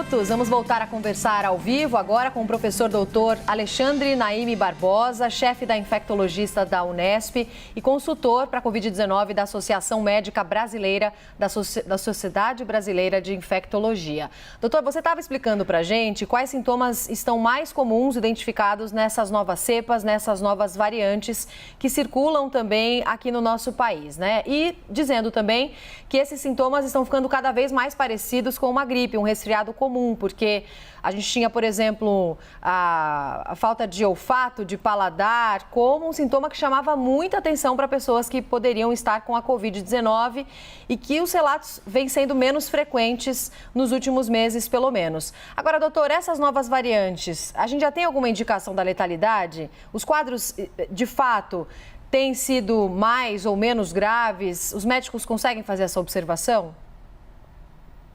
minutos. Vamos voltar a conversar ao vivo agora com o professor doutor Alexandre Naime Barbosa, chefe da infectologista da Unesp e consultor para a Covid-19 da Associação Médica Brasileira, da Sociedade Brasileira de Infectologia. Doutor, você estava explicando para a gente quais sintomas estão mais comuns identificados nessas novas cepas, nessas novas variantes que circulam também aqui no nosso país, né? E dizendo também que esses sintomas estão ficando cada vez mais parecidos com uma gripe, um resfriado comum, porque a gente tinha, por exemplo, a falta de olfato, de paladar, como um sintoma que chamava muita atenção para pessoas que poderiam estar com a Covid-19 e que os relatos vêm sendo menos frequentes nos últimos meses, pelo menos. Agora, doutor, essas novas variantes, a gente já tem alguma indicação da letalidade? Os quadros, de fato, têm sido mais ou menos graves? Os médicos conseguem fazer essa observação?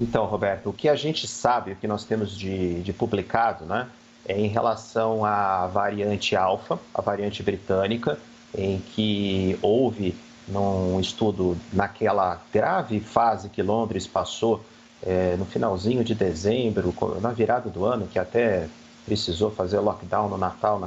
Então, Roberto, o que a gente sabe, o que nós temos de publicado, né, é em relação à variante alfa, a variante britânica, em que houve num estudo naquela grave fase que Londres passou no finalzinho de dezembro, na virada do ano, que até precisou fazer lockdown no Natal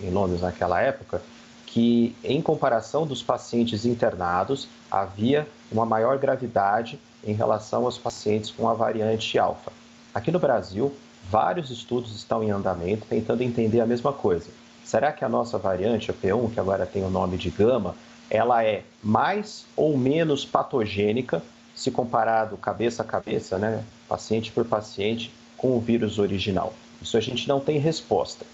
em Londres naquela época, que em comparação dos pacientes internados, havia uma maior gravidade em relação aos pacientes com a variante alfa. Aqui no Brasil, vários estudos estão em andamento tentando entender a mesma coisa. Será que a nossa variante, a P1, que agora tem o nome de gama, ela é mais ou menos patogênica se comparado cabeça a cabeça, né, paciente por paciente, com o vírus original? Isso a gente não tem resposta.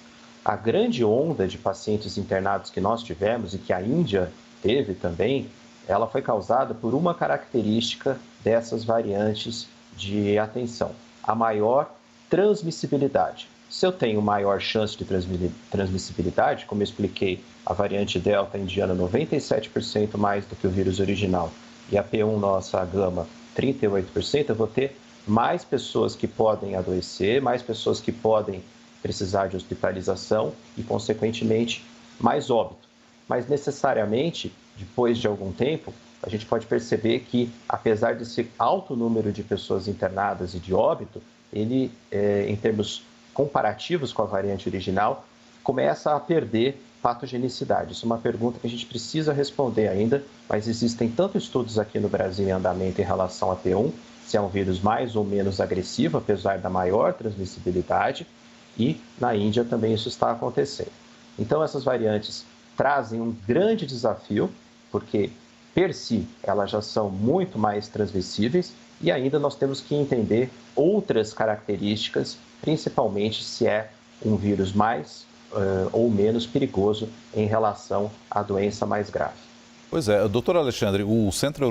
A grande onda de pacientes internados que nós tivemos e que a Índia teve também, ela foi causada por uma característica dessas variantes de atenção, a maior transmissibilidade. Se eu tenho maior chance de transmissibilidade, como eu expliquei, a variante Delta indiana 97% mais do que o vírus original e a P1 nossa, a gama, 38%, eu vou ter mais pessoas que podem adoecer, mais pessoas que podem precisar de hospitalização e, consequentemente, mais óbito. Mas, necessariamente, depois de algum tempo, a gente pode perceber que, apesar desse alto número de pessoas internadas e de óbito, ele, em termos comparativos com a variante original, começa a perder patogenicidade. Isso é uma pergunta que a gente precisa responder ainda, mas existem tanto estudos aqui no Brasil em andamento em relação a P1, se é um vírus mais ou menos agressivo, apesar da maior transmissibilidade, e na Índia também isso está acontecendo. Então, essas variantes trazem um grande desafio, porque, per si, elas já são muito mais transmissíveis e ainda nós temos que entender outras características, principalmente se é um vírus mais ou menos perigoso em relação à doença mais grave. Pois é, doutor Alexandre, o Centro